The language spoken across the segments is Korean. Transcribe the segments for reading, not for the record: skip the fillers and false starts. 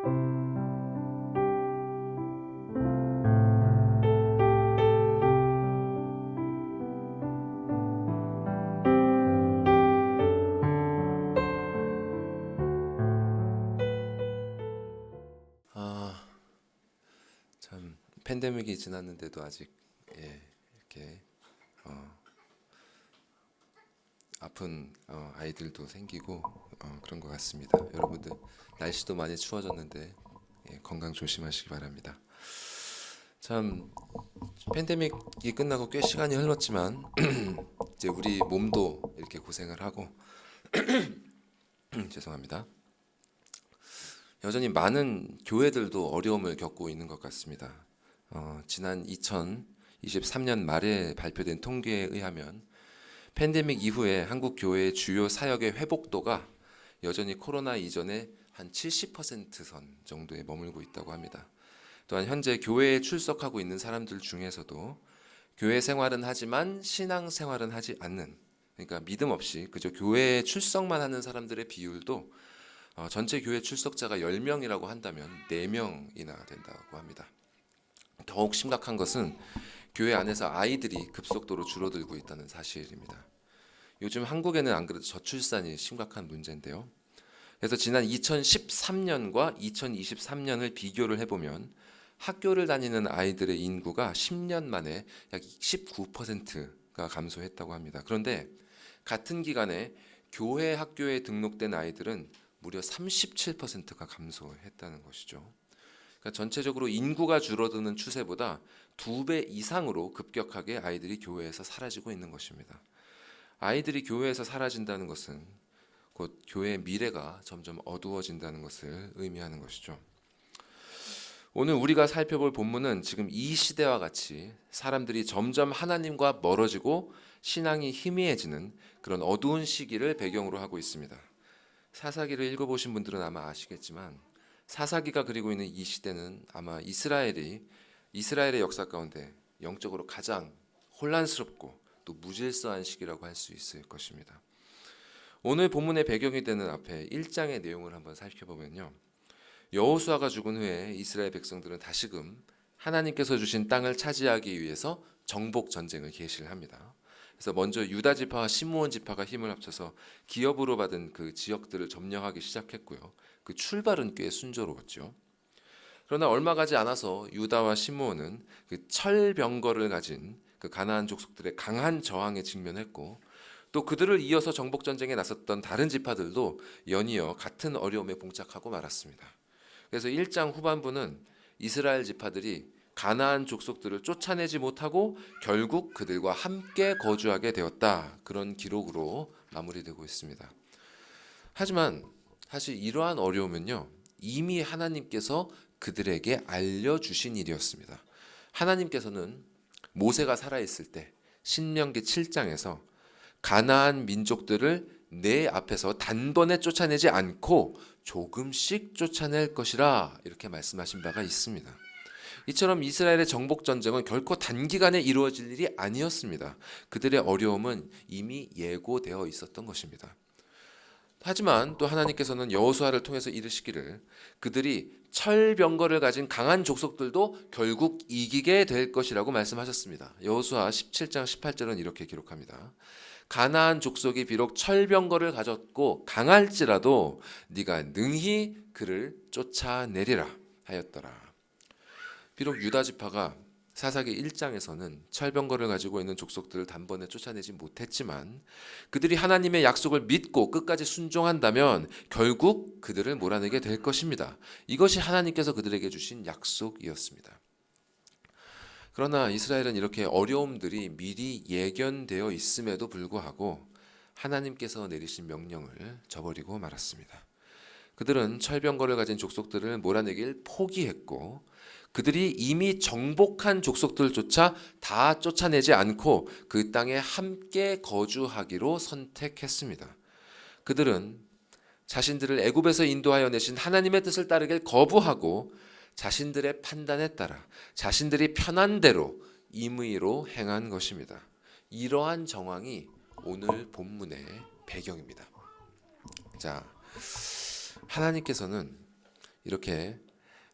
참 팬데믹이 지났는데도 아직 이렇게 아픈 아이들도 생기고 그런 것 같습니다. 여러분들 날씨도 많이 추워졌는데 건강 조심하시기 바랍니다. 참 팬데믹이 끝나고 꽤 시간이 흘렀지만 이제 우리 몸도 이렇게 고생을 하고 죄송합니다. 여전히 많은 교회들도 어려움을 겪고 있는 것 같습니다. 지난 2023년 말에 발표된 통계에 의하면 팬데믹 이후에 한국 교회의 주요 사역의 회복도가 여전히 코로나 이전의 한 70%선 정도에 머물고 있다고 합니다. 또한 현재 교회에 출석하고 있는 사람들 중에서도 교회 생활은 하지만 신앙 생활은 하지 않는, 그러니까 믿음 없이 그저 교회에 출석만 하는 사람들의 비율도 전체 교회 출석자가 10명이라고 한다면 4명이나 된다고 합니다. 더욱 심각한 것은 교회 안에서 아이들이 급속도로 줄어들고 있다는 사실입니다. 요즘 한국에는 안 그래도 저출산이 심각한 문제인데요. 그래서 지난 2013년과 2023년을 비교를 해보면 학교를 다니는 아이들의 인구가 10년 만에 약 19%가 감소했다고 합니다. 그런데 같은 기간에 교회 학교에 등록된 아이들은 무려 37%가 감소했다는 것이죠. 그러니까 전체적으로 인구가 줄어드는 추세보다 2배 이상으로 급격하게 아이들이 교회에서 사라지고 있는 것입니다. 아이들이 교회에서 사라진다는 것은 곧 교회의 미래가 점점 어두워진다는 것을 의미하는 것이죠. 오늘 우리가 살펴볼 본문은 지금 이 시대와 같이 사람들이 점점 하나님과 멀어지고 신앙이 희미해지는 그런 어두운 시기를 배경으로 하고 있습니다. 사사기를 읽어보신 분들은 아마 아시겠지만 사사기가 그리고 있는 이 시대는 아마 이스라엘의 역사 가운데 영적으로 가장 혼란스럽고 또 무질서한 시기라고 할 수 있을 것입니다. 오늘 본문의 배경이 되는 앞에 1장의 내용을 한번 살펴보면요. 여호수아가 죽은 후에 이스라엘 백성들은 다시금 하나님께서 주신 땅을 차지하기 위해서 정복 전쟁을 개시를 합니다. 그래서 먼저 유다 지파와 시므온 지파가 힘을 합쳐서 기업으로 받은 그 지역들을 점령하기 시작했고요. 그 출발은 꽤 순조로웠죠. 그러나 얼마 가지 않아서 유다와 시므온은 그 철병거를 가진 그 가나안 족속들의 강한 저항에 직면했고 또 그들을 이어서 정복 전쟁에 나섰던 다른 지파들도 연이어 같은 어려움에 봉착하고 말았습니다. 그래서 1장 후반부는 이스라엘 지파들이 가나안 족속들을 쫓아내지 못하고 결국 그들과 함께 거주하게 되었다. 그런 기록으로 마무리되고 있습니다. 하지만 사실 이러한 어려움은요. 이미 하나님께서 그들에게 알려주신 일이었습니다. 하나님께서는 모세가 살아있을 때 신명기 7장에서 가나안 민족들을 내 앞에서 단번에 쫓아내지 않고 조금씩 쫓아낼 것이라 이렇게 말씀하신 바가 있습니다. 이처럼 이스라엘의 정복 전쟁은 결코 단기간에 이루어질 일이 아니었습니다. 그들의 어려움은 이미 예고되어 있었던 것입니다. 하지만 또 하나님께서는 여호수아를 통해서 이르시기를 그들이 철병거를 가진 강한 족속들도 결국 이기게 될 것이라고 말씀하셨습니다. 여호수아 17장 18절은 이렇게 기록합니다. 가나안 족속이 비록 철병거를 가졌고 강할지라도 네가 능히 그를 쫓아내리라 하였더라. 비록 유다 지파가 사사기 1장에서는 철병거를 가지고 있는 족속들을 단번에 쫓아내지 못했지만 그들이 하나님의 약속을 믿고 끝까지 순종한다면 결국 그들을 몰아내게 될 것입니다. 이것이 하나님께서 그들에게 주신 약속이었습니다. 그러나 이스라엘은 이렇게 어려움들이 미리 예견되어 있음에도 불구하고 하나님께서 내리신 명령을 저버리고 말았습니다. 그들은 철병거를 가진 족속들을 몰아내길 포기했고 그들이 이미 정복한 족속들조차 다 쫓아내지 않고 그 땅에 함께 거주하기로 선택했습니다. 그들은 자신들을 애굽에서 인도하여 내신 하나님의 뜻을 따르길 거부하고 자신들의 판단에 따라 자신들이 편한 대로 임의로 행한 것입니다. 이러한 정황이 오늘 본문의 배경입니다. 자, 하나님께서는 이렇게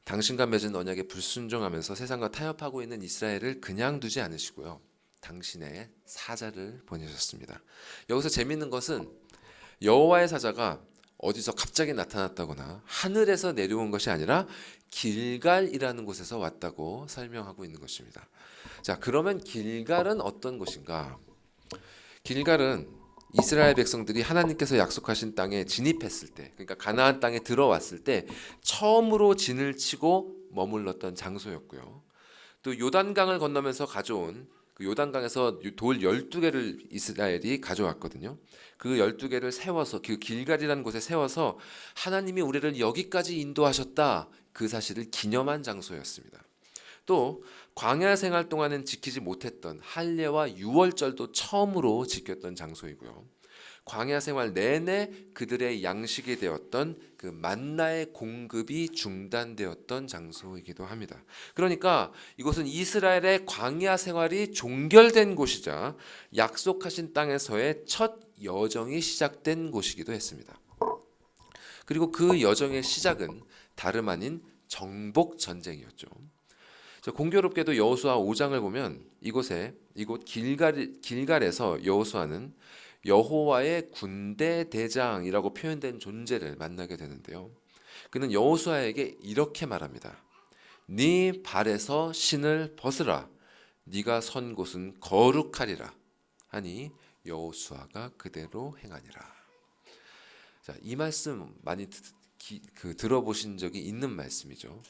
당신과 맺은 언약에 불순종하면서 세상과 타협하고 있는 이스라엘을 그냥 두지 않으시고요. 당신의 사자를 보내셨습니다. 여기서 재미있는 것은 여호와의 사자가 어디서 갑자기 나타났다거나 하늘에서 내려온 것이 아니라 길갈이라는 곳에서 왔다고 설명하고 있는 것입니다. 자, 그러면 길갈은 어떤 곳인가? 길갈은 이스라엘 백성들이 하나님께서 약속하신 땅에 진입했을 때, 그러니까 가나안 땅에 들어왔을 때 처음으로 진을 치고 머물렀던 장소였고요. 또 요단강을 건너면서 가져온 그 요단강에서 돌 12개를 이스라엘이 가져왔거든요. 그 12개를 세워서 그 길갈이라는 곳에 세워서 하나님이 우리를 여기까지 인도하셨다, 그 사실을 기념한 장소였습니다. 또 광야 생활 동안은 지키지 못했던 할례와 유월절도 처음으로 지켰던 장소이고요. 광야 생활 내내 그들의 양식이 되었던 그 만나의 공급이 중단되었던 장소이기도 합니다. 그러니까 이곳은 이스라엘의 광야 생활이 종결된 곳이자 약속하신 땅에서의 첫 여정이 시작된 곳이기도 했습니다. 그리고 그 여정의 시작은 다름 아닌 정복 전쟁이었죠. 공교롭게도 여호수아 5장을 보면 이곳 길갈에서 여호수아는 여호와의 군대 대장이라고 표현된 존재를 만나게 되는데요. 그는 여호수아에게 이렇게 말합니다. 네 발에서 신을 벗으라. 네가 선 곳은 거룩하리라. 하니 여호수아가 그대로 행하니라. 자, 이 말씀 많이 들어보신 적이 있는 말씀이죠.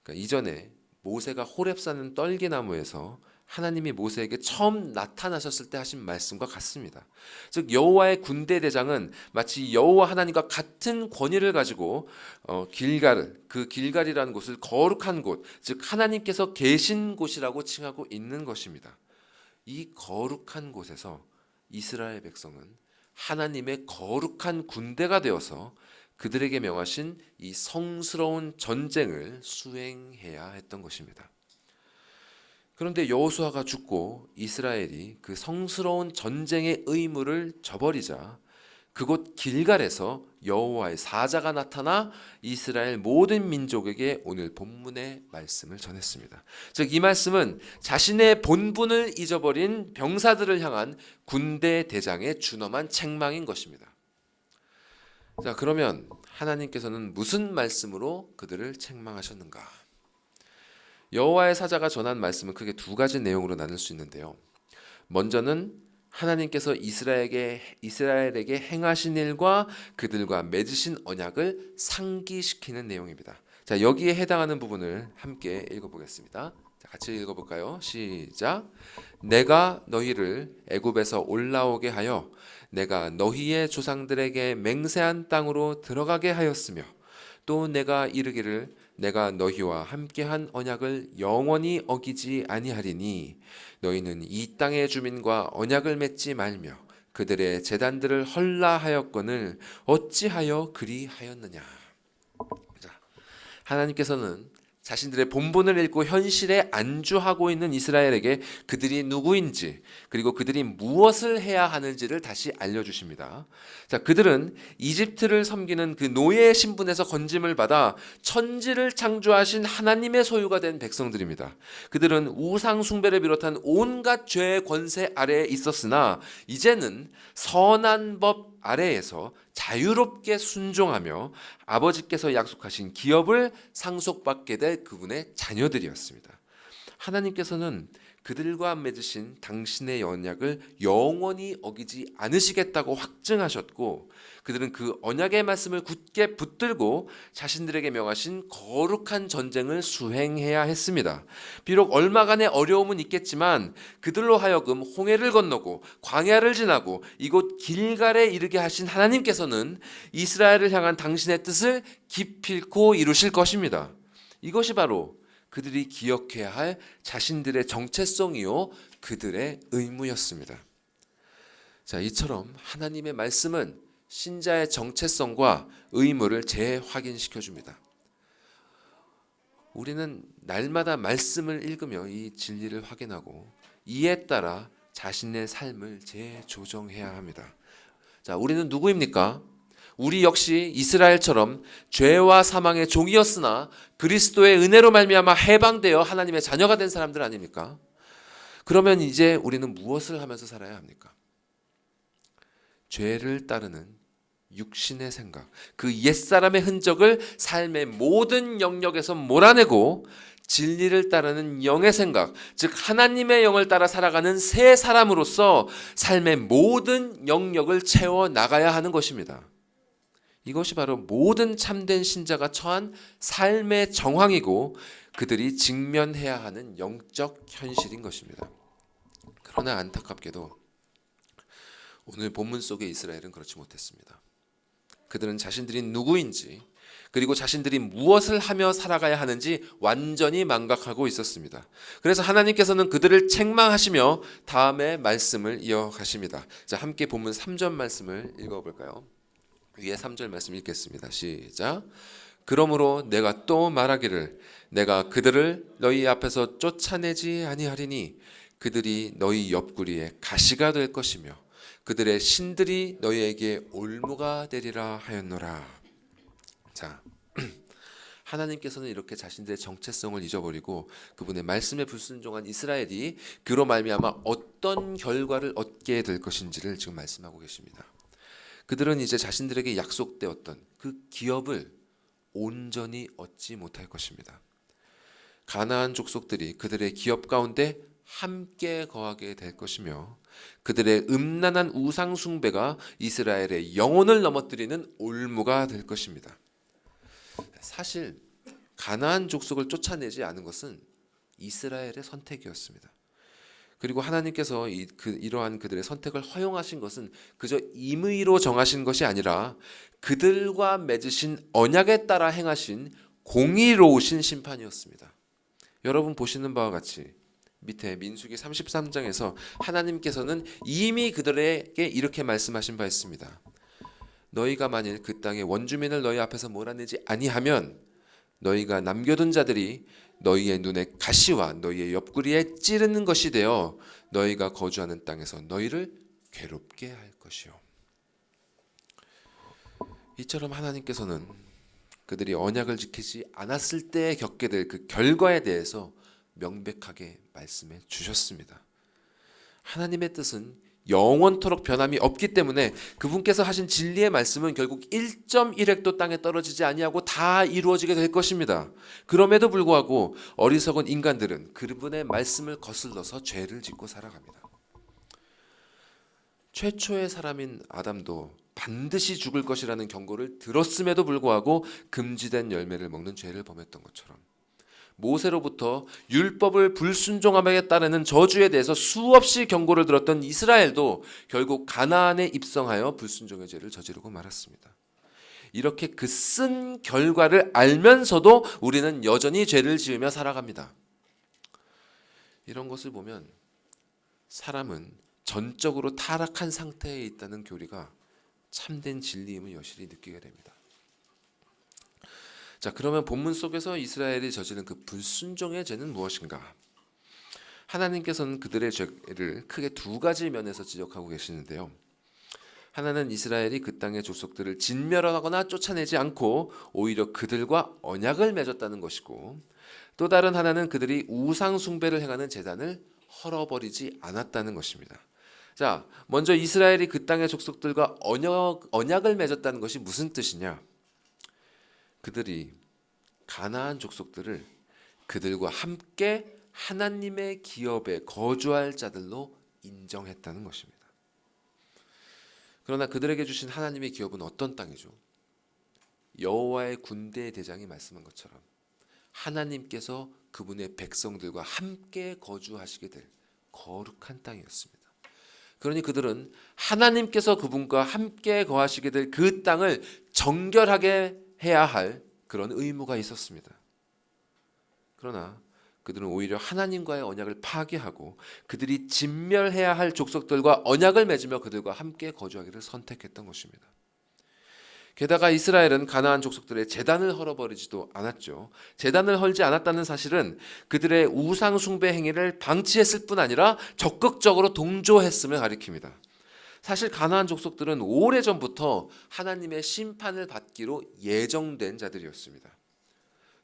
그러니까 이전에 모세가 호렙산은 떨기나무에서 하나님이 모세에게 처음 나타나셨을 때 하신 말씀과 같습니다. 즉 여호와의 군대 대장은 마치 여호와 하나님과 같은 권위를 가지고 그 길갈이라는 곳을 거룩한 곳, 즉 하나님께서 계신 곳이라고 칭하고 있는 것입니다. 이 거룩한 곳에서 이스라엘 백성은 하나님의 거룩한 군대가 되어서 그들에게 명하신 이 성스러운 전쟁을 수행해야 했던 것입니다. 그런데 여호수아가 죽고 이스라엘이 그 성스러운 전쟁의 의무를 저버리자 그곳 길갈에서 여호와의 사자가 나타나 이스라엘 모든 민족에게 오늘 본문의 말씀을 전했습니다. 즉 이 말씀은 자신의 본분을 잊어버린 병사들을 향한 군대 대장의 준엄한 책망인 것입니다. 자, 그러면 하나님께서는 무슨 말씀으로 그들을 책망하셨는가? 여호와의 사자가 전한 말씀은 크게 두 가지 내용으로 나눌 수 있는데요. 먼저는 하나님께서 이스라엘에게 행하신 일과 그들과 맺으신 언약을 상기시키는 내용입니다. 자, 여기에 해당하는 부분을 함께 읽어보겠습니다. 자, 같이 읽어볼까요? 시작. 내가 너희를 애굽에서 올라오게 하여 내가 너희의 조상들에게 맹세한 땅으로 들어가게 하였으며 또 내가 이르기를 내가 너희와 함께한 언약을 영원히 어기지 아니하리니 너희는 이 땅의 주민과 언약을 맺지 말며 그들의 제단들을 헐라하였거늘 어찌하여 그리하였느냐. 자, 하나님께서는 자신들의 본분을 잃고 현실에 안주하고 있는 이스라엘에게 그들이 누구인지 그리고 그들이 무엇을 해야 하는지를 다시 알려주십니다. 자, 그들은 이집트를 섬기는 그 노예의 신분에서 건짐을 받아 천지를 창조하신 하나님의 소유가 된 백성들입니다. 그들은 우상 숭배를 비롯한 온갖 죄의 권세 아래에 있었으나 이제는 선한 법 아래에서 자유롭게 순종하며 아버지께서 약속하신 기업을 상속받게 될 그분의 자녀들이었습니다. 하나님께서는 그들과 맺으신 당신의 언약을 영원히 어기지 않으시겠다고 확증하셨고 그들은 그 언약의 말씀을 굳게 붙들고 자신들에게 명하신 거룩한 전쟁을 수행해야 했습니다. 비록 얼마간의 어려움은 있겠지만 그들로 하여금 홍해를 건너고 광야를 지나고 이곳 길갈에 이르게 하신 하나님께서는 이스라엘을 향한 당신의 뜻을 기필코 이루실 것입니다. 이것이 바로 그들이 기억해야 할 자신들의 정체성이요 그들의 의무였습니다. 자, 이처럼 하나님의 말씀은 신자의 정체성과 의무를 재확인시켜 줍니다. 우리는 날마다 말씀을 읽으며 이 진리를 확인하고 이에 따라 자신의 삶을 재조정해야 합니다. 자, 우리는 누구입니까? 우리 역시 이스라엘처럼 죄와 사망의 종이었으나 그리스도의 은혜로 말미암아 해방되어 하나님의 자녀가 된 사람들 아닙니까? 그러면 이제 우리는 무엇을 하면서 살아야 합니까? 죄를 따르는 육신의 생각, 그 옛사람의 흔적을 삶의 모든 영역에서 몰아내고 진리를 따르는 영의 생각, 즉 하나님의 영을 따라 살아가는 새 사람으로서 삶의 모든 영역을 채워 나가야 하는 것입니다. 이것이 바로 모든 참된 신자가 처한 삶의 정황이고 그들이 직면해야 하는 영적 현실인 것입니다. 그러나 안타깝게도 오늘 본문 속의 이스라엘은 그렇지 못했습니다. 그들은 자신들이 누구인지 그리고 자신들이 무엇을 하며 살아가야 하는지 완전히 망각하고 있었습니다. 그래서 하나님께서는 그들을 책망하시며 다음에 말씀을 이어가십니다. 자, 함께 본문 3절 말씀을 읽어볼까요? 위에 3절 말씀 읽겠습니다. 시작. 그러므로 내가 또 말하기를 내가 그들을 너희 앞에서 쫓아내지 아니하리니 그들이 너희 옆구리에 가시가 될 것이며 그들의 신들이 너희에게 올무가 되리라 하였노라. 자, 하나님께서는 이렇게 자신들의 정체성을 잊어버리고 그분의 말씀에 불순종한 이스라엘이 그로 말미암아 어떤 결과를 얻게 될 것인지를 지금 말씀하고 계십니다. 그들은 이제 자신들에게 약속되었던 그 기업을 온전히 얻지 못할 것입니다. 가나안 족속들이 그들의 기업 가운데 함께 거하게 될 것이며 그들의 음란한 우상 숭배가 이스라엘의 영혼을 넘어뜨리는 올무가 될 것입니다. 사실 가나안 족속을 쫓아내지 않은 것은 이스라엘의 선택이었습니다. 그리고 하나님께서 이러한 그들의 선택을 허용하신 것은 그저 임의로 정하신 것이 아니라 그들과 맺으신 언약에 따라 행하신 공의로우신 심판이었습니다. 여러분 보시는 바와 같이 밑에 민수기 33장에서 하나님께서는 이미 그들에게 이렇게 말씀하신 바 있습니다. 너희가 만일 그 땅의 원주민을 너희 앞에서 몰아내지 아니하면 너희가 남겨둔 자들이 너희의 눈에 가시와 너희의 옆구리에 찌르는 것이 되어 너희가 거주하는 땅에서 너희를 괴롭게 할 것이요. 이처럼 하나님께서는 그들이 언약을 지키지 않았을 때 겪게 될 그 결과에 대해서 명백하게 말씀해 주셨습니다. 하나님의 뜻은 영원토록 변함이 없기 때문에 그분께서 하신 진리의 말씀은 결국 1.1획도 땅에 떨어지지 아니하고 다 이루어지게 될 것입니다. 그럼에도 불구하고 어리석은 인간들은 그분의 말씀을 거슬러서 죄를 짓고 살아갑니다. 최초의 사람인 아담도 반드시 죽을 것이라는 경고를 들었음에도 불구하고 금지된 열매를 먹는 죄를 범했던 것처럼 모세로부터 율법을 불순종함에 따르는 저주에 대해서 수없이 경고를 들었던 이스라엘도 결국 가나안에 입성하여 불순종의 죄를 저지르고 말았습니다. 이렇게 그 쓴 결과를 알면서도 우리는 여전히 죄를 지으며 살아갑니다. 이런 것을 보면 사람은 전적으로 타락한 상태에 있다는 교리가 참된 진리임을 여실히 느끼게 됩니다. 자, 그러면 본문 속에서 이스라엘이 저지른 그 불순종의 죄는 무엇인가? 하나님께서는 그들의 죄를 크게 두 가지 면에서 지적하고 계시는데요. 하나는 이스라엘이 그 땅의 족속들을 진멸하거나 쫓아내지 않고 오히려 그들과 언약을 맺었다는 것이고, 또 다른 하나는 그들이 우상 숭배를 행하는 제단을 헐어버리지 않았다는 것입니다. 자, 먼저 이스라엘이 그 땅의 족속들과 언약을 맺었다는 것이 무슨 뜻이냐? 그들이 가나안 족속들을 그들과 함께 하나님의 기업에 거주할 자들로 인정했다는 것입니다. 그러나 그들에게 주신 하나님의 기업은 어떤 땅이죠? 여호와의 군대의 대장이 말씀한 것처럼 하나님께서 그분의 백성들과 함께 거주하시게 될 거룩한 땅이었습니다. 그러니 그들은 하나님께서 그분과 함께 거하시게 될 그 땅을 정결하게 해야 할 그런 의무가 있었습니다. 그러나 그들은 오히려 하나님과의 언약을 파괴하고 그들이 진멸해야 할 족속들과 언약을 맺으며 그들과 함께 거주하기를 선택했던 것입니다. 게다가 이스라엘은 가나안 족속들의 제단을 헐어버리지도 않았죠. 제단을 헐지 않았다는 사실은 그들의 우상 숭배 행위를 방치했을 뿐 아니라 적극적으로 동조했음을 가리킵니다. 사실 가나안 족속들은 오래전부터 하나님의 심판을 받기로 예정된 자들이었습니다.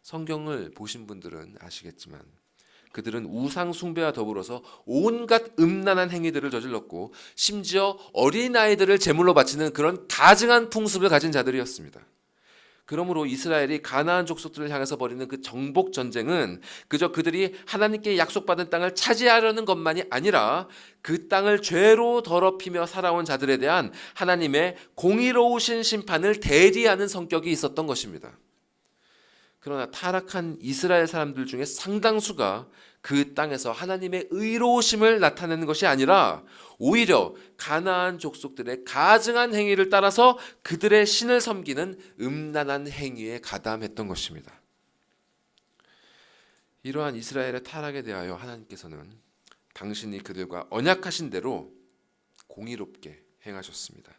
성경을 보신 분들은 아시겠지만 그들은 우상 숭배와 더불어서 온갖 음란한 행위들을 저질렀고 심지어 어린아이들을 제물로 바치는 그런 가증한 풍습을 가진 자들이었습니다. 그러므로 이스라엘이 가나안 족속들을 향해서 벌이는 그 정복 전쟁은 그저 그들이 하나님께 약속받은 땅을 차지하려는 것만이 아니라 그 땅을 죄로 더럽히며 살아온 자들에 대한 하나님의 공의로우신 심판을 대리하는 성격이 있었던 것입니다. 그러나 타락한 이스라엘 사람들 중에 상당수가 그 땅에서 하나님의 의로우심을 나타내는 것이 아니라 오히려 가나안 족속들의 가증한 행위를 따라서 그들의 신을 섬기는 음란한 행위에 가담했던 것입니다. 이러한 이스라엘의 타락에 대하여 하나님께서는 당신이 그들과 언약하신 대로 공의롭게 행하셨습니다.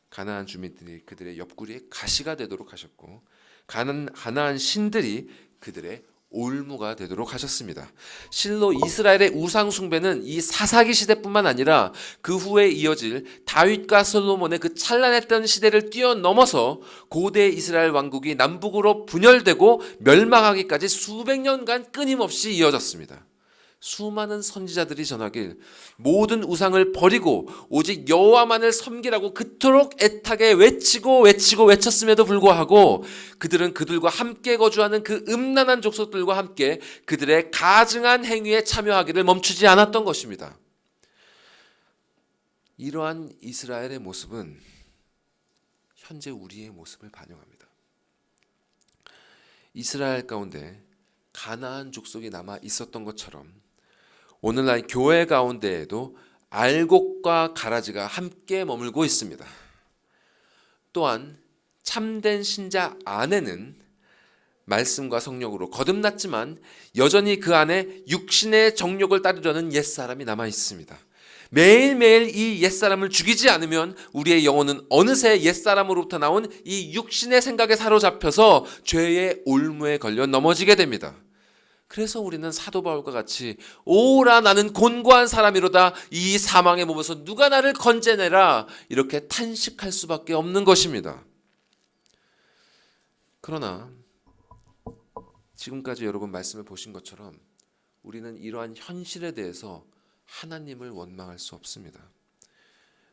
가나안 주민들이 그들의 옆구리에 가시가 되도록 하셨고 가나안 신들이 그들의 올무가 되도록 하셨습니다. 실로 이스라엘의 우상 숭배는 이 사사기 시대뿐만 아니라 그 후에 이어질 다윗과 솔로몬의 그 찬란했던 시대를 뛰어넘어서 고대 이스라엘 왕국이 남북으로 분열되고 멸망하기까지 수백 년간 끊임없이 이어졌습니다. 수많은 선지자들이 전하길 모든 우상을 버리고 오직 여호와만을 섬기라고 그토록 애타게 외쳤음에도 불구하고 그들은 그들과 함께 거주하는 그 음란한 족속들과 함께 그들의 가증한 행위에 참여하기를 멈추지 않았던 것입니다. 이러한 이스라엘의 모습은 현재 우리의 모습을 반영합니다. 이스라엘 가운데 가나안 족속이 남아 있었던 것처럼 오늘날 교회 가운데에도 알곡과 가라지가 함께 머물고 있습니다. 또한 참된 신자 안에는 말씀과 성령으로 거듭났지만 여전히 그 안에 육신의 정욕을 따르려는 옛사람이 남아 있습니다. 매일매일 이 옛사람을 죽이지 않으면 우리의 영혼은 어느새 옛사람으로부터 나온 이 육신의 생각에 사로잡혀서 죄의 올무에 걸려 넘어지게 됩니다. 그래서 우리는 사도 바울과 같이 오라 나는 곤고한 사람이로다 이 사망의 몸에서 누가 나를 건져내라 이렇게 탄식할 수밖에 없는 것입니다. 그러나 지금까지 여러분 말씀을 보신 것처럼 우리는 이러한 현실에 대해서 하나님을 원망할 수 없습니다.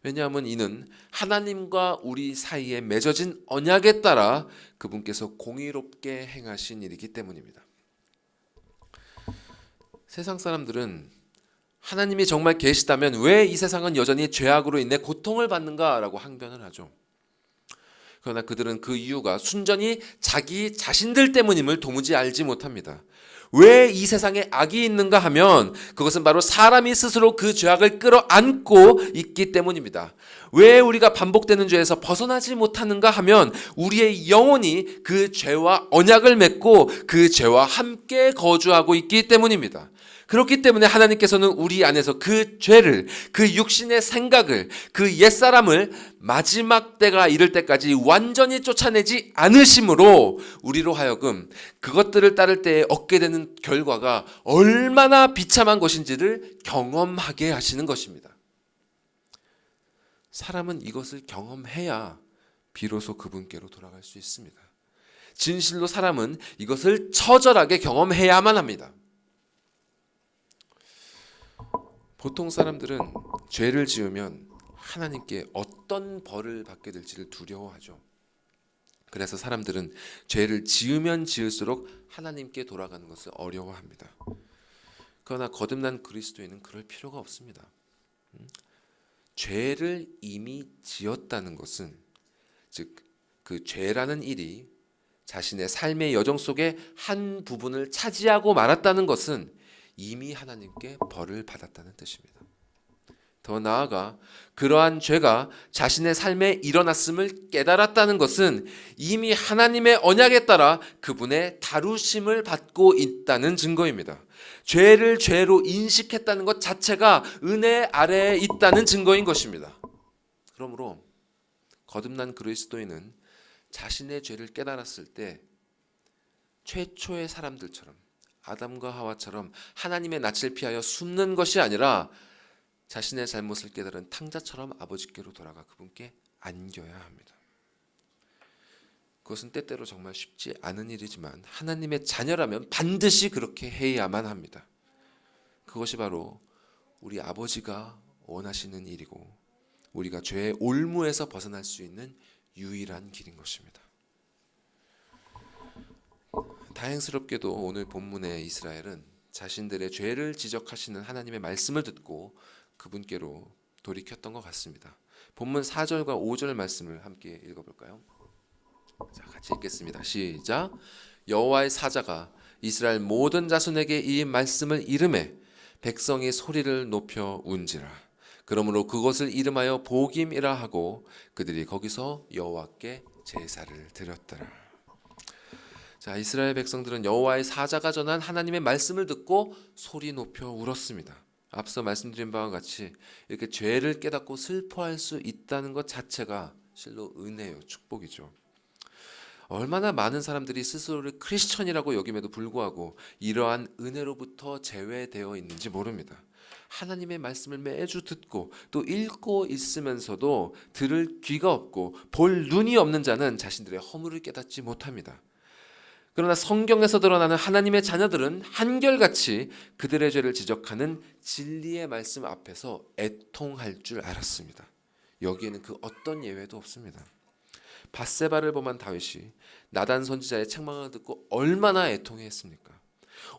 왜냐하면 이는 하나님과 우리 사이에 맺어진 언약에 따라 그분께서 공의롭게 행하신 일이기 때문입니다. 세상 사람들은 하나님이 정말 계시다면 왜 이 세상은 여전히 죄악으로 인해 고통을 받는가라고 항변을 하죠. 그러나 그들은 그 이유가 순전히 자기 자신들 때문임을 도무지 알지 못합니다. 왜 이 세상에 악이 있는가 하면 그것은 바로 사람이 스스로 그 죄악을 끌어안고 있기 때문입니다. 왜 우리가 반복되는 죄에서 벗어나지 못하는가 하면 우리의 영혼이 그 죄와 언약을 맺고 그 죄와 함께 거주하고 있기 때문입니다. 그렇기 때문에 하나님께서는 우리 안에서 그 죄를, 그 육신의 생각을, 그 옛사람을 마지막 때가 이를 때까지 완전히 쫓아내지 않으심으로 우리로 하여금 그것들을 따를 때에 얻게 되는 결과가 얼마나 비참한 것인지를 경험하게 하시는 것입니다. 사람은 이것을 경험해야 비로소 그분께로 돌아갈 수 있습니다. 진실로 사람은 이것을 처절하게 경험해야만 합니다. 보통 사람들은 죄를 지으면 하나님께 어떤 벌을 받게 될지를 두려워하죠. 그래서 사람들은 죄를 지으면 지을수록 하나님께 돌아가는 것을 어려워합니다. 그러나 거듭난 그리스도인은 그럴 필요가 없습니다. 죄를 이미 지었다는 것은 즉 그 죄라는 일이 자신의 삶의 여정 속에 한 부분을 차지하고 말았다는 것은 이미 하나님께 벌을 받았다는 뜻입니다. 더 나아가 그러한 죄가 자신의 삶에 일어났음을 깨달았다는 것은 이미 하나님의 언약에 따라 그분의 다루심을 받고 있다는 증거입니다. 죄를 죄로 인식했다는 것 자체가 은혜 아래에 있다는 증거인 것입니다. 그러므로 거듭난 그리스도인은 자신의 죄를 깨달았을 때 최초의 사람들처럼 아담과 하와처럼 하나님의 낯을 피하여 숨는 것이 아니라 자신의 잘못을 깨달은 탕자처럼 아버지께로 돌아가 그분께 안겨야 합니다. 그것은 때때로 정말 쉽지 않은 일이지만 하나님의 자녀라면 반드시 그렇게 해야만 합니다. 그것이 바로 우리 아버지가 원하시는 일이고 우리가 죄의 올무에서 벗어날 수 있는 유일한 길인 것입니다. 다행스럽게도 오늘 본문의 이스라엘은 자신들의 죄를 지적하시는 하나님의 말씀을 듣고 그분께로 돌이켰던 것 같습니다. 본문 4절과 5절 말씀을 함께 읽어볼까요? 자, 같이 읽겠습니다. 시작. 여호와의 사자가 이스라엘 모든 자손에게 이 말씀을 이르매 백성이 소리를 높여 운지라. 그러므로 그것을 이름하여 보김이라 하고 그들이 거기서 여호와께 제사를 드렸더라. 자, 이스라엘 백성들은 여호와의 사자가 전한 하나님의 말씀을 듣고 소리 높여 울었습니다. 앞서 말씀드린 바와 같이 이렇게 죄를 깨닫고 슬퍼할 수 있다는 것 자체가 실로 은혜요, 축복이죠. 얼마나 많은 사람들이 스스로를 크리스천이라고 여김에도 불구하고 이러한 은혜로부터 제외되어 있는지 모릅니다. 하나님의 말씀을 매주 듣고 또 읽고 있으면서도 들을 귀가 없고 볼 눈이 없는 자는 자신들의 허물을 깨닫지 못합니다. 그러나 성경에서 드러나는 하나님의 자녀들은 한결같이 그들의 죄를 지적하는 진리의 말씀 앞에서 애통할 줄 알았습니다. 여기에는 그 어떤 예외도 없습니다. 밧세바를 범한 다윗이 나단 선지자의 책망을 듣고 얼마나 애통했습니까?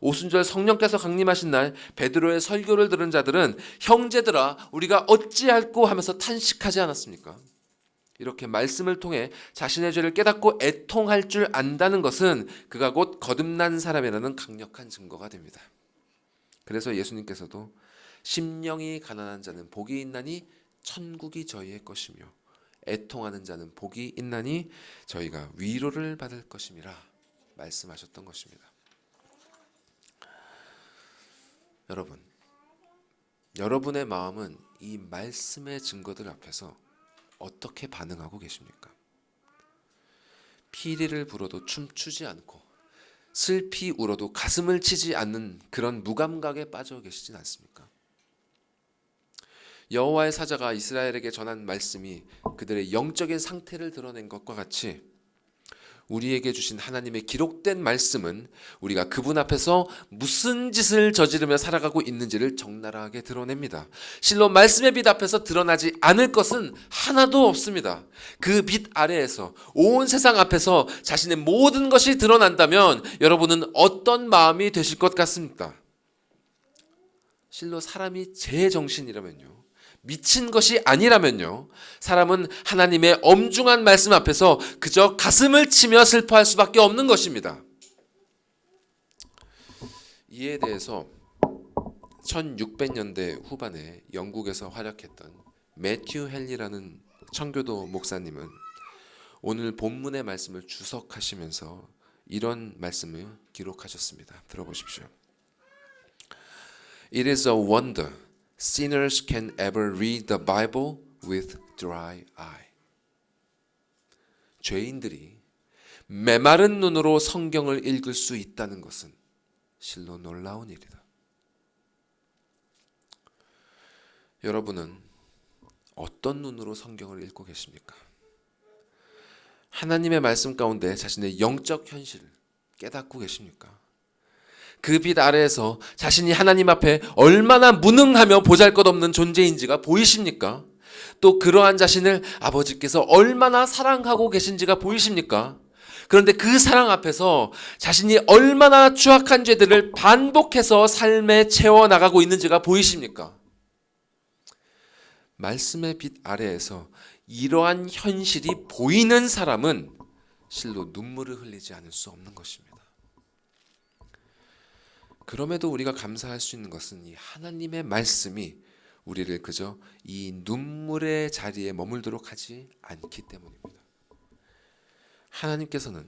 오순절 성령께서 강림하신 날 베드로의 설교를 들은 자들은 형제들아 우리가 어찌할꼬 하면서 탄식하지 않았습니까? 이렇게 말씀을 통해 자신의 죄를 깨닫고 애통할 줄 안다는 것은 그가 곧 거듭난 사람이라는 강력한 증거가 됩니다. 그래서 예수님께서도 심령이 가난한 자는 복이 있나니 천국이 저희의 것이며 애통하는 자는 복이 있나니 저희가 위로를 받을 것임이라 말씀하셨던 것입니다. 여러분, 여러분의 마음은 이 말씀의 증거들 앞에서 어떻게 반응하고 계십니까? 피리를 불어도 춤추지 않고 슬피 울어도 가슴을 치지 않는 그런 무감각에 빠져 계시진 않습니까? 여호와의 사자가 이스라엘에게 전한 말씀이 그들의 영적인 상태를 드러낸 것과 같이 우리에게 주신 하나님의 기록된 말씀은 우리가 그분 앞에서 무슨 짓을 저지르며 살아가고 있는지를 적나라하게 드러냅니다. 실로 말씀의 빛 앞에서 드러나지 않을 것은 하나도 없습니다. 그 빛 아래에서 온 세상 앞에서 자신의 모든 것이 드러난다면 여러분은 어떤 마음이 되실 것 같습니까? 실로 사람이 제 정신이라면요, 미친 것이 아니라면요, 사람은 하나님의 엄중한 말씀 앞에서 그저 가슴을 치며 슬퍼할 수밖에 없는 것입니다. 이에 대해서 1600년대 후반에 영국에서 활약했던 매튜 헨리라는 청교도 목사님은 오늘 본문의 말씀을 주석하시면서 이런 말씀을 기록하셨습니다. 들어보십시오. It is a wonder sinners can ever read the Bible with dry eye. 죄인들이 메마른 눈으로 성경을 읽을 수 있다는 것은 실로 놀라운 일이다. 여러분은 어떤 눈으로 성경을 읽고 계십니까? 하나님의 말씀 가운데 자신의 영적 현실을 깨닫고 계십니까? 그 빛 아래에서 자신이 하나님 앞에 얼마나 무능하며 보잘것없는 존재인지가 보이십니까? 또 그러한 자신을 아버지께서 얼마나 사랑하고 계신지가 보이십니까? 그런데 그 사랑 앞에서 자신이 얼마나 추악한 죄들을 반복해서 삶에 채워나가고 있는지가 보이십니까? 말씀의 빛 아래에서 이러한 현실이 보이는 사람은 실로 눈물을 흘리지 않을 수 없는 것입니다. 그럼에도 우리가 감사할 수 있는 것은 이 하나님의 말씀이 우리를 그저 이 눈물의 자리에 머물도록 하지 않기 때문입니다. 하나님께서는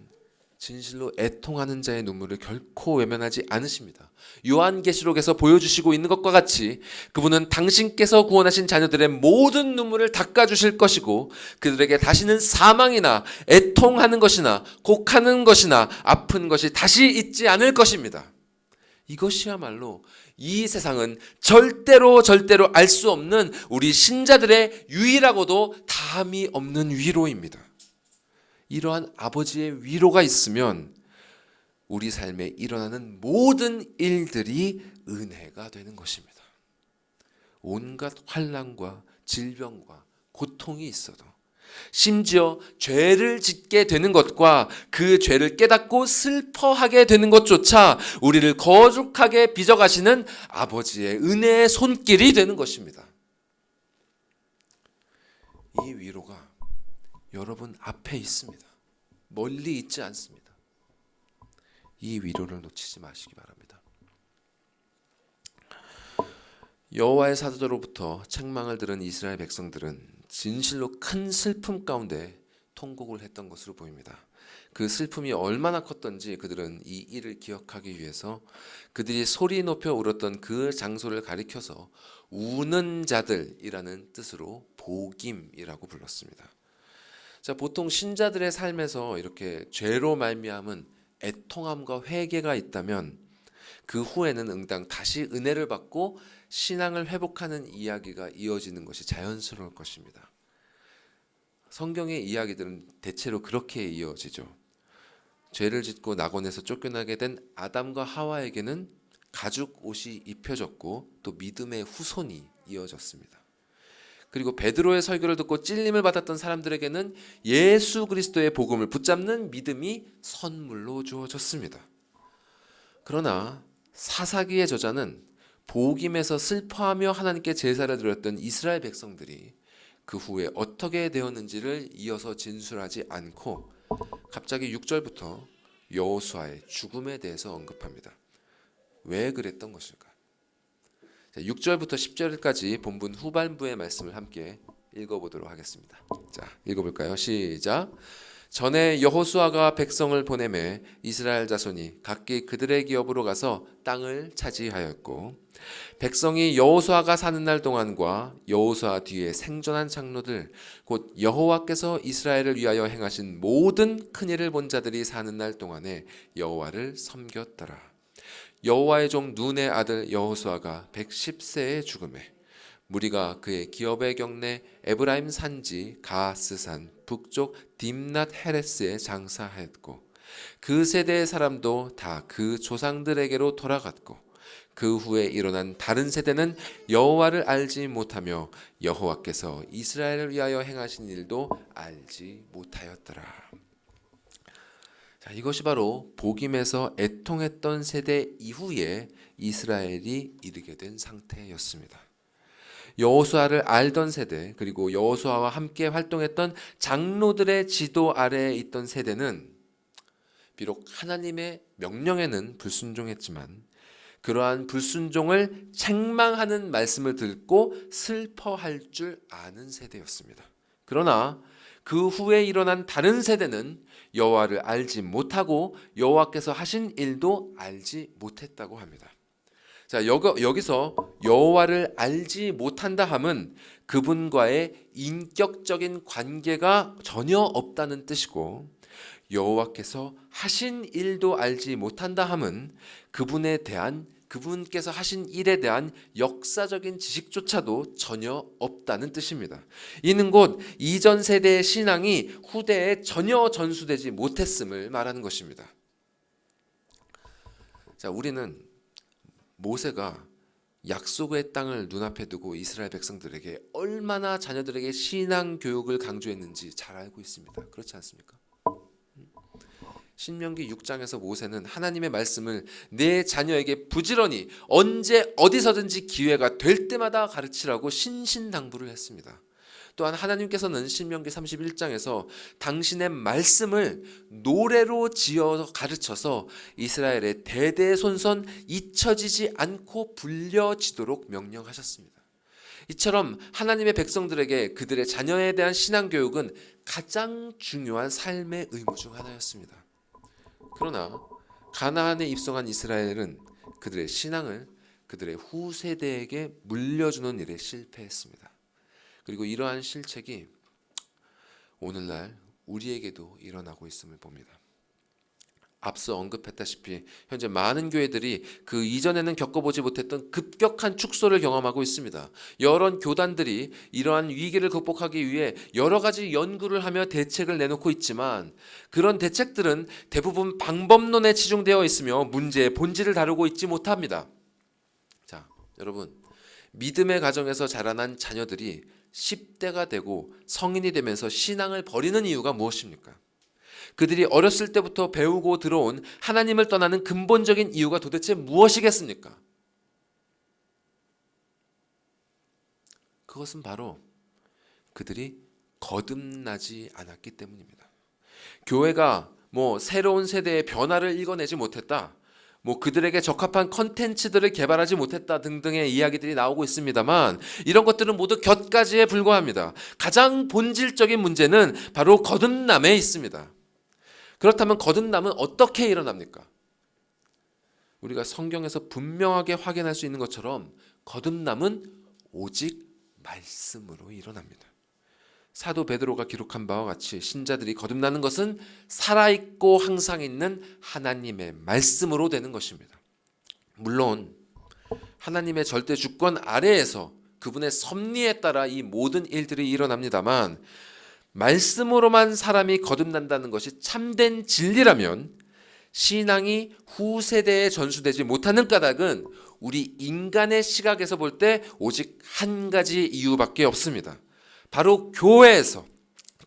진실로 애통하는 자의 눈물을 결코 외면하지 않으십니다. 요한계시록에서 보여주시고 있는 것과 같이 그분은 당신께서 구원하신 자녀들의 모든 눈물을 닦아주실 것이고 그들에게 다시는 사망이나 애통하는 것이나 곡하는 것이나 아픈 것이 다시 있지 않을 것입니다. 이것이야말로 이 세상은 절대로 알 수 없는 우리 신자들의 유일하고도 다함이 없는 위로입니다. 이러한 아버지의 위로가 있으면 우리 삶에 일어나는 모든 일들이 은혜가 되는 것입니다. 온갖 환난과 질병과 고통이 있어도, 심지어 죄를 짓게 되는 것과 그 죄를 깨닫고 슬퍼하게 되는 것조차 우리를 거룩하게 빚어가시는 아버지의 은혜의 손길이 되는 것입니다. 이 위로가 여러분 앞에 있습니다. 멀리 있지 않습니다. 이 위로를 놓치지 마시기 바랍니다. 여호와의 사도로부터 책망을 들은 이스라엘 백성들은 진실로 큰 슬픔 가운데 통곡을 했던 것으로 보입니다. 그 슬픔이 얼마나 컸던지 그들은 이 일을 기억하기 위해서 그들이 소리 높여 울었던 그 장소를 가리켜서 우는 자들이라는 뜻으로 보김이라고 불렀습니다. 자, 보통 신자들의 삶에서 이렇게 죄로 말미암은 애통함과 회개가 있다면 그 후에는 응당 다시 은혜를 받고 신앙을 회복하는 이야기가 이어지는 것이 자연스러울 것입니다. 성경의 이야기들은 대체로 그렇게 이어지죠. 죄를 짓고 낙원에서 쫓겨나게 된 아담과 하와에게는 가죽 옷이 입혀졌고 또 믿음의 후손이 이어졌습니다. 그리고 베드로의 설교를 듣고 찔림을 받았던 사람들에게는 예수 그리스도의 복음을 붙잡는 믿음이 선물로 주어졌습니다. 그러나 사사기의 저자는 복임에서 슬퍼하며 하나님께 제사를 드렸던 이스라엘 백성들이 그 후에 어떻게 되었는지를 이어서 진술하지 않고 갑자기 6절부터 여호수아의 죽음에 대해서 언급합니다. 왜 그랬던 것일까? 6절부터 10절까지 본문 후반부의 말씀을 함께 읽어보도록 하겠습니다. 자, 읽어볼까요? 시작. 전에 여호수아가 백성을 보내매 이스라엘 자손이 각기 그들의 기업으로 가서 땅을 차지하였고, 백성이 여호수아가 사는 날 동안과 여호수아 뒤에 생존한 장로들 곧 여호와께서 이스라엘을 위하여 행하신 모든 큰 일을 본 자들이 사는 날 동안에 여호와를 섬겼더라. 여호와의 종 눈의 아들 여호수아가 110세에 죽음에 무리가 그의 기업의 경내 에브라임 산지 가스산 북쪽 딥낫 헤레스에 장사하였고, 그 세대의 사람도 다 그 조상들에게로 돌아갔고, 그 후에 일어난 다른 세대는 여호와를 알지 못하며 여호와께서 이스라엘을 위하여 행하신 일도 알지 못하였더라. 자, 이것이 바로 복임에서 애통했던 세대 이후에 이스라엘이 이르게 된 상태였습니다. 여호수아를 알던 세대, 그리고 여호수아와 함께 활동했던 장로들의 지도 아래에 있던 세대는 비록 하나님의 명령에는 불순종했지만 그러한 불순종을 책망하는 말씀을 듣고 슬퍼할 줄 아는 세대였습니다. 그러나 그 후에 일어난 다른 세대는 여호와를 알지 못하고 여호와께서 하신 일도 알지 못했다고 합니다. 자, 여기서 여호와를 알지 못한다 함은 그분과의 인격적인 관계가 전혀 없다는 뜻이고, 여호와께서 하신 일도 알지 못한다 함은 그분께서 하신 일에 대한 역사적인 지식조차도 전혀 없다는 뜻입니다. 이는 곧 이전 세대의 신앙이 후대에 전혀 전수되지 못했음을 말하는 것입니다. 자, 우리는 모세가 약속의 땅을 눈앞에 두고 이스라엘 백성들에게 얼마나 자녀들에게 신앙 교육을 강조했는지 잘 알고 있습니다. 그렇지 않습니까? 신명기 6장에서 모세는 하나님의 말씀을 내 자녀에게 부지런히 언제 어디서든지 기회가 될 때마다 가르치라고 신신당부를 했습니다. 또한 하나님께서는 신명기 31장에서 당신의 말씀을 노래로 지어 가르쳐서 이스라엘의 대대손손 잊혀지지 않고 불려지도록 명령하셨습니다. 이처럼 하나님의 백성들에게 그들의 자녀에 대한 신앙교육은 가장 중요한 삶의 의무 중 하나였습니다. 그러나 가나안에 입성한 이스라엘은 그들의 신앙을 그들의 후세대에게 물려주는 일에 실패했습니다. 그리고 이러한 실책이 오늘날 우리에게도 일어나고 있음을 봅니다. 앞서 언급했다시피 현재 많은 교회들이 그 이전에는 겪어보지 못했던 급격한 축소를 경험하고 있습니다. 여러 교단들이 이러한 위기를 극복하기 위해 여러 가지 연구를 하며 대책을 내놓고 있지만 그런 대책들은 대부분 방법론에 치중되어 있으며 문제의 본질을 다루고 있지 못합니다. 자, 여러분, 믿음의 가정에서 자라난 자녀들이 10대가 되고 성인이 되면서 신앙을 버리는 이유가 무엇입니까? 그들이 어렸을 때부터 배우고 들어온 하나님을 떠나는 근본적인 이유가 도대체 무엇이겠습니까? 그것은 바로 그들이 거듭나지 않았기 때문입니다. 교회가 새로운 세대의 변화를 읽어내지 못했다, 그들에게 적합한 컨텐츠들을 개발하지 못했다 등등의 이야기들이 나오고 있습니다만 이런 것들은 모두 곁가지에 불과합니다. 가장 본질적인 문제는 바로 거듭남에 있습니다. 그렇다면 거듭남은 어떻게 일어납니까? 우리가 성경에서 분명하게 확인할 수 있는 것처럼 거듭남은 오직 말씀으로 일어납니다. 사도 베드로가 기록한 바와 같이 신자들이 거듭나는 것은 살아있고 항상 있는 하나님의 말씀으로 되는 것입니다. 물론 하나님의 절대 주권 아래에서 그분의 섭리에 따라 이 모든 일들이 일어납니다만 말씀으로만 사람이 거듭난다는 것이 참된 진리라면 신앙이 후세대에 전수되지 못하는 까닭은 우리 인간의 시각에서 볼 때 오직 한 가지 이유밖에 없습니다. 바로 교회에서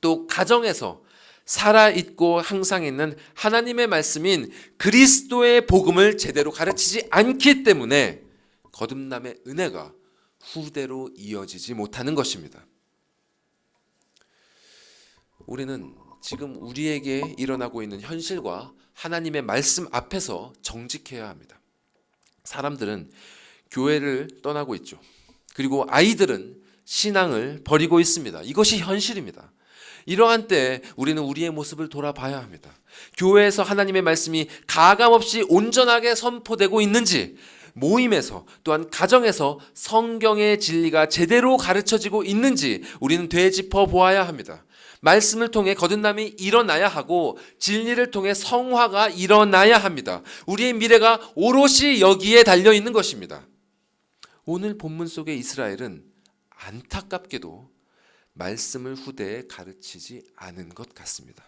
또 가정에서 살아있고 항상 있는 하나님의 말씀인 그리스도의 복음을 제대로 가르치지 않기 때문에 거듭남의 은혜가 후대로 이어지지 못하는 것입니다. 우리는 지금 우리에게 일어나고 있는 현실과 하나님의 말씀 앞에서 정직해야 합니다. 사람들은 교회를 떠나고 있죠. 그리고 아이들은 신앙을 버리고 있습니다. 이것이 현실입니다. 이러한 때 우리는 우리의 모습을 돌아봐야 합니다. 교회에서 하나님의 말씀이 가감없이 온전하게 선포되고 있는지, 모임에서 또한 가정에서 성경의 진리가 제대로 가르쳐지고 있는지 우리는 되짚어 보아야 합니다. 말씀을 통해 거듭남이 일어나야 하고 진리를 통해 성화가 일어나야 합니다. 우리의 미래가 오롯이 여기에 달려 있는 것입니다. 오늘 본문 속의 이스라엘은 안타깝게도 말씀을 후대에 가르치지 않은 것 같습니다.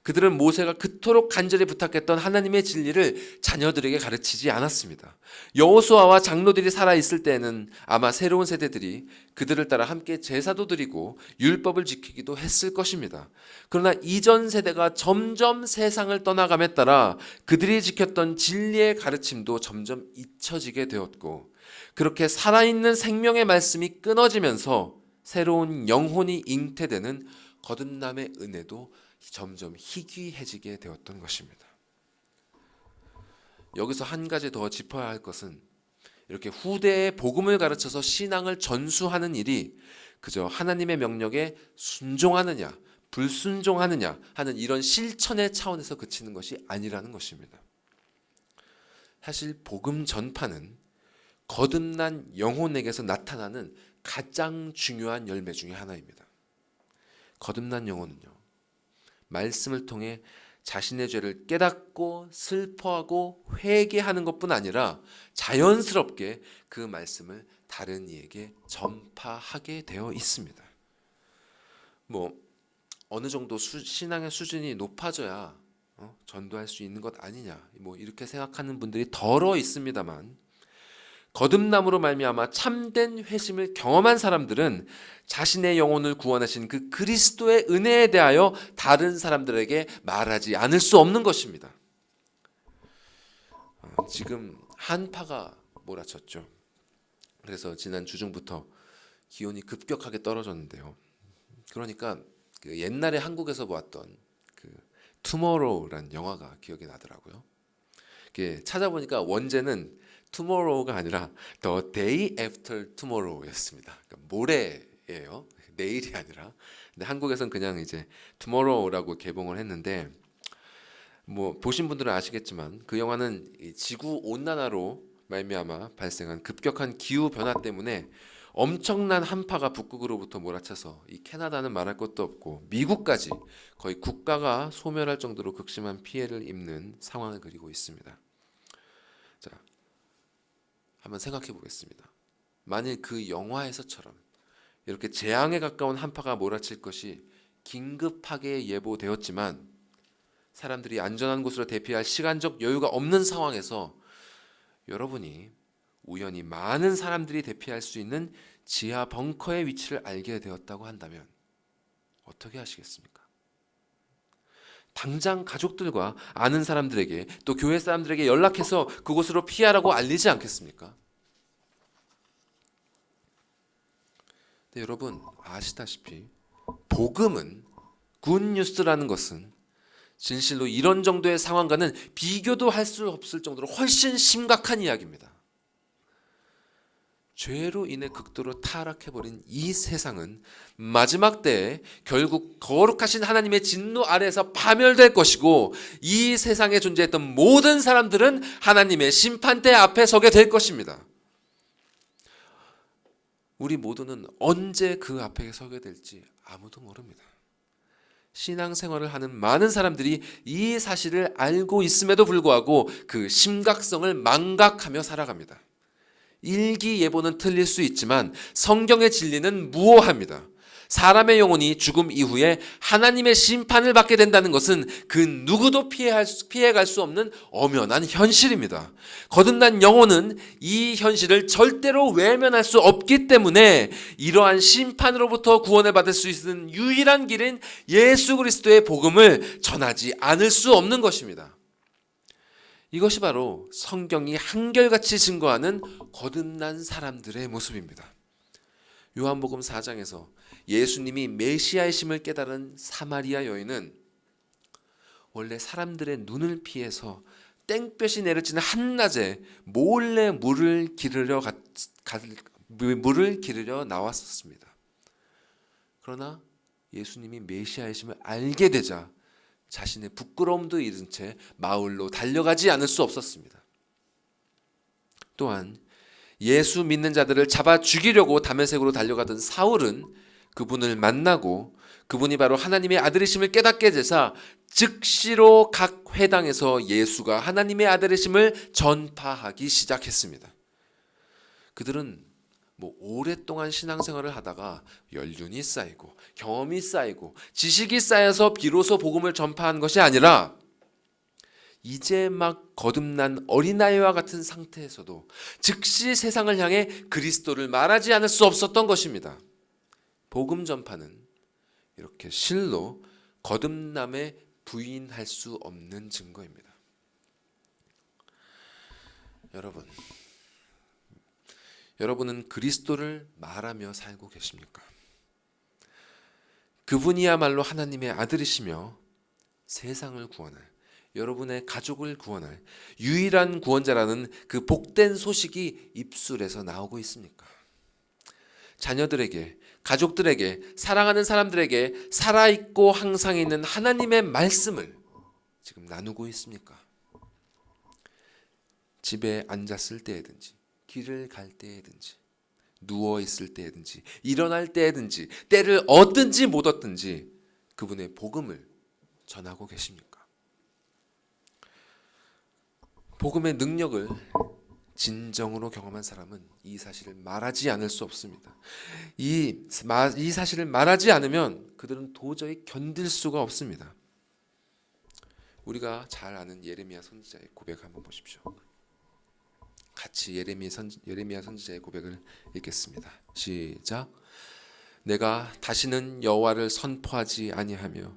그들은 모세가 그토록 간절히 부탁했던 하나님의 진리를 자녀들에게 가르치지 않았습니다. 여호수아와 장로들이 살아있을 때에는 아마 새로운 세대들이 그들을 따라 함께 제사도 드리고 율법을 지키기도 했을 것입니다. 그러나 이전 세대가 점점 세상을 떠나감에 따라 그들이 지켰던 진리의 가르침도 점점 잊혀지게 되었고, 그렇게 살아있는 생명의 말씀이 끊어지면서 새로운 영혼이 잉태되는 거듭남의 은혜도 점점 희귀해지게 되었던 것입니다. 여기서 한 가지 더 짚어야 할 것은 이렇게 후대에 복음을 가르쳐서 신앙을 전수하는 일이 그저 하나님의 명령에 순종하느냐 불순종하느냐 하는 이런 실천의 차원에서 그치는 것이 아니라는 것입니다. 사실 복음 전파는 거듭난 영혼에게서 나타나는 가장 중요한 열매 중에 하나입니다. 거듭난 영혼은요, 말씀을 통해 자신의 죄를 깨닫고 슬퍼하고 회개하는 것뿐 아니라 자연스럽게 그 말씀을 다른 이에게 전파하게 되어 있습니다. 어느 정도 신앙의 수준이 높아져야 전도할 수 있는 것 아니냐, 이렇게 생각하는 분들이 덜어 있습니다만, 거듭남으로 말미암아 참된 회심을 경험한 사람들은 자신의 영혼을 구원하신 그 그리스도의 은혜에 대하여 다른 사람들에게 말하지 않을 수 없는 것입니다. 지금 한파가 몰아쳤죠. 그래서 지난 주중부터 기온이 급격하게 떨어졌는데요. 그러니까 그 옛날에 한국에서 보았던 그 투모로우라는 영화가 기억이 나더라고요. 찾아보니까 원제는 tomorrow가 아니라 the day after tomorrow였습니다. 그러니까 모레예요. 내일이 아니라. 근데 한국에서는 그냥 이제 tomorrow라고 개봉을 했는데, 보신 분들은 아시겠지만 그 영화는 지구 온난화로 말미암아 발생한 급격한 기후 변화 때문에 엄청난 한파가 북극으로부터 몰아쳐서 이 캐나다는 말할 것도 없고 미국까지 거의 국가가 소멸할 정도로 극심한 피해를 입는 상황을 그리고 있습니다. 자, 한번 생각해 보겠습니다. 만일 그 영화에서처럼 이렇게 재앙에 가까운 한파가 몰아칠 것이 긴급하게 예보되었지만 사람들이 안전한 곳으로 대피할 시간적 여유가 없는 상황에서 여러분이 우연히 많은 사람들이 대피할 수 있는 지하 벙커의 위치를 알게 되었다고 한다면 어떻게 하시겠습니까? 당장 가족들과 아는 사람들에게 또 교회 사람들에게 연락해서 그곳으로 피하라고 알리지 않겠습니까? 네, 여러분 아시다시피 복음은 굿뉴스라는 것은 진실로 이런 정도의 상황과는 비교도 할 수 없을 정도로 훨씬 심각한 이야기입니다. 죄로 인해 극도로 타락해버린 이 세상은 마지막 때에 결국 거룩하신 하나님의 진노 아래에서 파멸될 것이고 이 세상에 존재했던 모든 사람들은 하나님의 심판대 앞에 서게 될 것입니다. 우리 모두는 언제 그 앞에 서게 될지 아무도 모릅니다. 신앙생활을 하는 많은 사람들이 이 사실을 알고 있음에도 불구하고 그 심각성을 망각하며 살아갑니다. 일기예보는 틀릴 수 있지만 성경의 진리는 무오합니다. 사람의 영혼이 죽음 이후에 하나님의 심판을 받게 된다는 것은 그 누구도 피해갈 수 없는 엄연한 현실입니다. 거듭난 영혼은 이 현실을 절대로 외면할 수 없기 때문에 이러한 심판으로부터 구원을 받을 수 있는 유일한 길인 예수 그리스도의 복음을 전하지 않을 수 없는 것입니다. 이것이 바로 성경이 한결같이 증거하는 거듭난 사람들의 모습입니다. 요한복음 4장에서 예수님이 메시아이심을 깨달은 사마리아 여인은 원래 사람들의 눈을 피해서 땡볕이 내려지는 한낮에 몰래 물을 기르려 나왔었습니다. 그러나 예수님이 메시아이심을 알게 되자 자신의 부끄러움도 잃은 채 마을로 달려가지 않을 수 없었습니다. 또한 예수 믿는 자들을 잡아 죽이려고 다메섹으로 달려가던 사울은 그분을 만나고 그분이 바로 하나님의 아들이심을 깨닫게 되자 즉시로 각 회당에서 예수가 하나님의 아들이심을 전파하기 시작했습니다. 그들은 오랫동안 신앙생활을 하다가 연륜이 쌓이고 경험이 쌓이고 지식이 쌓여서 비로소 복음을 전파한 것이 아니라 이제 막 거듭난 어린아이와 같은 상태에서도 즉시 세상을 향해 그리스도를 말하지 않을 수 없었던 것입니다. 복음 전파는 이렇게 실로 거듭남에 부인할 수 없는 증거입니다. 여러분은 그리스도를 말하며 살고 계십니까? 그분이야말로 하나님의 아들이시며 세상을 구원할, 여러분의 가족을 구원할 유일한 구원자라는 그 복된 소식이 입술에서 나오고 있습니까? 자녀들에게, 가족들에게, 사랑하는 사람들에게 살아있고 항상 있는 하나님의 말씀을 지금 나누고 있습니까? 집에 앉았을 때에든지 길을 갈 때에든지 누워있을 때에든지 일어날 때에든지 때를 얻든지 못 얻든지 그분의 복음을 전하고 계십니까? 복음의 능력을 진정으로 경험한 사람은 이 사실을 말하지 않을 수 없습니다. 이 사실을 말하지 않으면 그들은 도저히 견딜 수가 없습니다. 우리가 잘 아는 예레미야 선지자의 고백 한번 보십시오. 같이 예레미야 선지자의 고백을 읽겠습니다. 시작. 내가 다시는 여호와를 선포하지 아니하며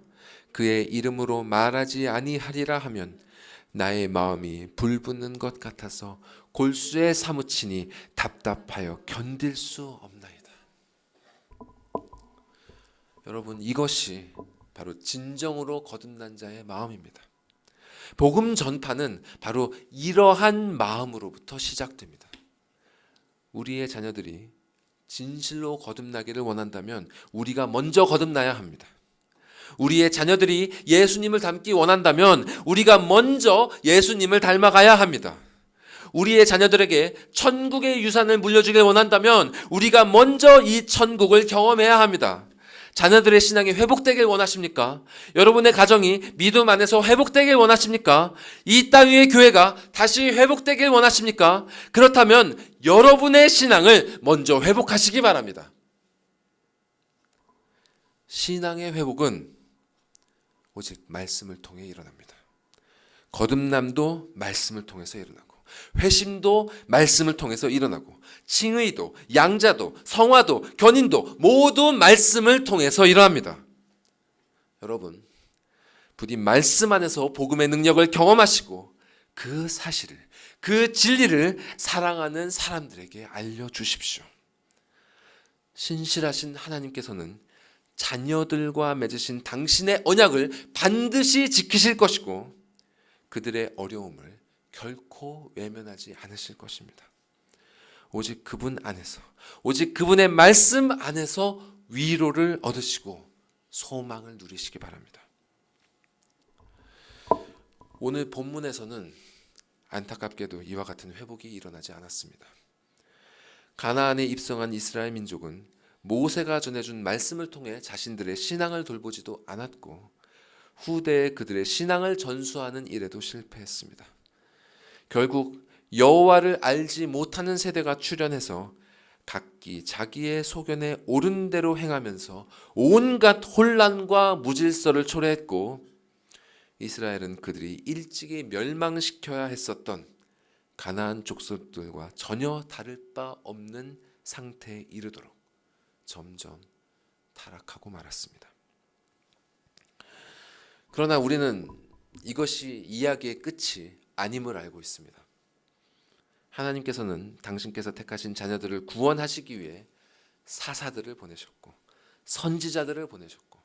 그의 이름으로 말하지 아니하리라 하면 나의 마음이 불붙는 것 같아서 골수에 사무치니 답답하여 견딜 수 없나이다. 여러분, 이것이 바로 진정으로 거듭난 자의 마음입니다. 복음 전파는 바로 이러한 마음으로부터 시작됩니다. 우리의 자녀들이 진실로 거듭나기를 원한다면 우리가 먼저 거듭나야 합니다. 우리의 자녀들이 예수님을 닮기 원한다면 우리가 먼저 예수님을 닮아가야 합니다. 우리의 자녀들에게 천국의 유산을 물려주길 원한다면 우리가 먼저 이 천국을 경험해야 합니다. 자녀들의 신앙이 회복되길 원하십니까? 여러분의 가정이 믿음 안에서 회복되길 원하십니까? 이 땅 위의 교회가 다시 회복되길 원하십니까? 그렇다면 여러분의 신앙을 먼저 회복하시기 바랍니다. 신앙의 회복은 오직 말씀을 통해 일어납니다. 거듭남도 말씀을 통해서 일어나고, 회심도 말씀을 통해서 일어나고, 칭의도, 양자도, 성화도, 견인도 모두 말씀을 통해서 일어납니다. 여러분, 부디 말씀 안에서 복음의 능력을 경험하시고 그 사실을, 그 진리를 사랑하는 사람들에게 알려주십시오. 신실하신 하나님께서는 자녀들과 맺으신 당신의 언약을 반드시 지키실 것이고 그들의 어려움을 결코 외면하지 않으실 것입니다. 오직 그분 안에서, 오직 그분의 말씀 안에서 위로를 얻으시고 소망을 누리시기 바랍니다. 오늘 본문에서는 안타깝게도 이와 같은 회복이 일어나지 않았습니다. 가나안에 입성한 이스라엘 민족은 모세가 전해준 말씀을 통해 자신들의 신앙을 돌보지도 않았고 후대에 그들의 신앙을 전수하는 일에도 실패했습니다. 결국 여호와를 알지 못하는 세대가 출현해서 각기 자기의 소견에 옳은 대로 행하면서 온갖 혼란과 무질서를 초래했고 이스라엘은 그들이 일찍이 멸망시켜야 했었던 가나안 족속들과 전혀 다를 바 없는 상태에 이르도록 점점 타락하고 말았습니다. 그러나 우리는 이것이 이야기의 끝이 아님을 알고 있습니다. 하나님께서는 당신께서 택하신 자녀들을 구원하시기 위해 사사들을 보내셨고 선지자들을 보내셨고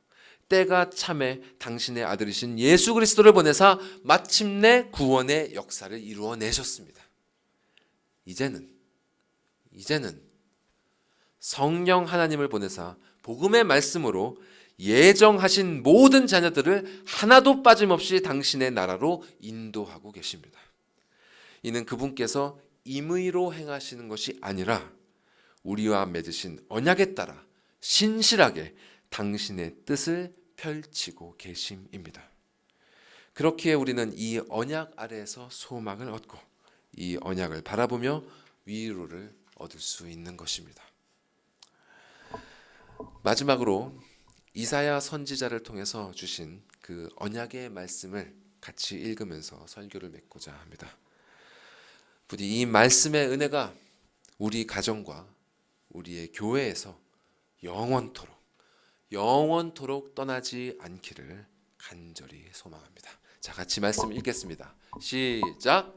때가 참에 당신의 아들이신 예수 그리스도를 보내사 마침내 구원의 역사를 이루어내셨습니다. 이제는 성령 하나님을 보내사 복음의 말씀으로 예정하신 모든 자녀들을 하나도 빠짐없이 당신의 나라로 인도하고 계십니다. 이는 그분께서 임의로 행하시는 것이 아니라 우리와 맺으신 언약에 따라 신실하게 당신의 뜻을 펼치고 계심입니다. 그렇기에 우리는 이 언약 아래에서 소망을 얻고 이 언약을 바라보며 위로를 얻을 수 있는 것입니다. 마지막으로 이사야 선지자를 통해서 주신 그 언약의 말씀을 같이 읽으면서 설교를 맺고자 합니다. 부디 이 말씀의 은혜가 우리 가정과 우리의 교회에서 영원토록 떠나지 않기를 간절히 소망합니다. 자, 같이 말씀 읽겠습니다. 시작.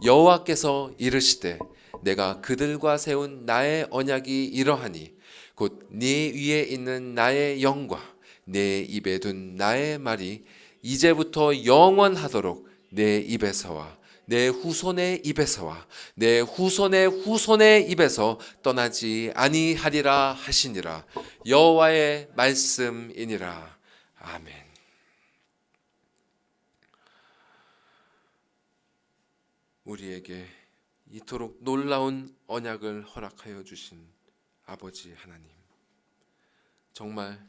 여호와께서 이르시되 내가 그들과 세운 나의 언약이 이러하니 곧 네 위에 있는 나의 영과 내 입에 둔 나의 말이 이제부터 영원하도록 내 입에서와 내 후손의 입에서와 내 후손의 후손의 입에서 떠나지 아니하리라 하시니라. 여호와의 말씀이니라. 아멘. 우리에게 이토록 놀라운 언약을 허락하여 주신 아버지 하나님, 정말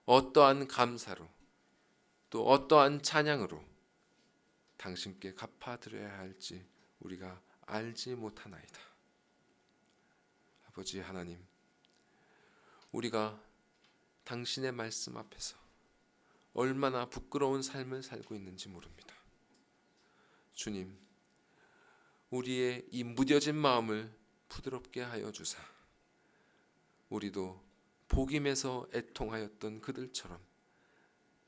어떠한 감사로 또 어떠한 찬양으로 당신께 갚아드려야 할지 우리가 알지 못하나이다. 아버지 하나님, 우리가 당신의 말씀 앞에서 얼마나 부끄러운 삶을 살고 있는지 모릅니다. 주님, 우리의 이 무뎌진 마음을 부드럽게 하여 주사 우리도 복임에서 애통하였던 그들처럼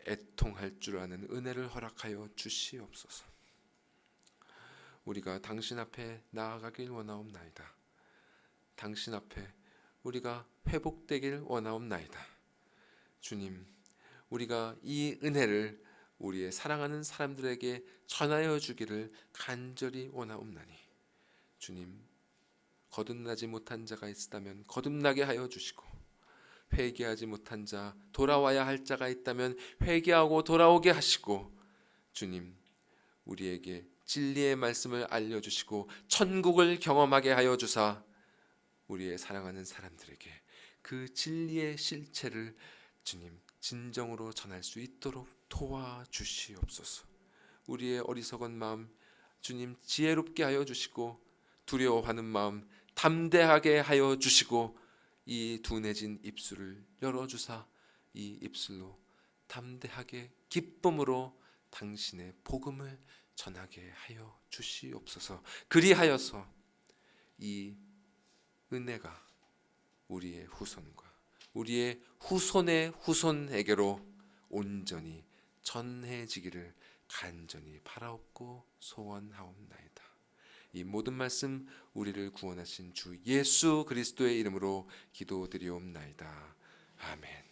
애통할 줄 아는 은혜를 허락하여 주시옵소서. 우리가 당신 앞에 나아가길 원하옵나이다. 당신 앞에 우리가 회복되길 원하옵나이다. 주님, 우리가 이 은혜를 우리의 사랑하는 사람들에게 전하여 주기를 간절히 원하옵나니 주님, 거듭나지 못한 자가 있다면 거듭나게 하여 주시고 회개하지 못한 자, 돌아와야 할 자가 있다면 회개하고 돌아오게 하시고 주님, 우리에게 진리의 말씀을 알려주시고 천국을 경험하게 하여 주사 우리의 사랑하는 사람들에게 그 진리의 실체를 주님 진정으로 전할 수 있도록 도와주시옵소서. 우리의 어리석은 마음 주님 지혜롭게 하여 주시고 두려워하는 마음 담대하게 하여 주시고 이 둔해진 입술을 열어주사 이 입술로 담대하게 기쁨으로 당신의 복음을 전하게 하여 주시옵소서. 그리하여서 이 은혜가 우리의 후손과 우리의 후손의 후손에게로 온전히 전해지기를 간절히 바라옵고 소원하옵나이다. 이 모든 말씀 우리를 구원하신 주 예수 그리스도의 이름으로 기도드리옵나이다. 아멘.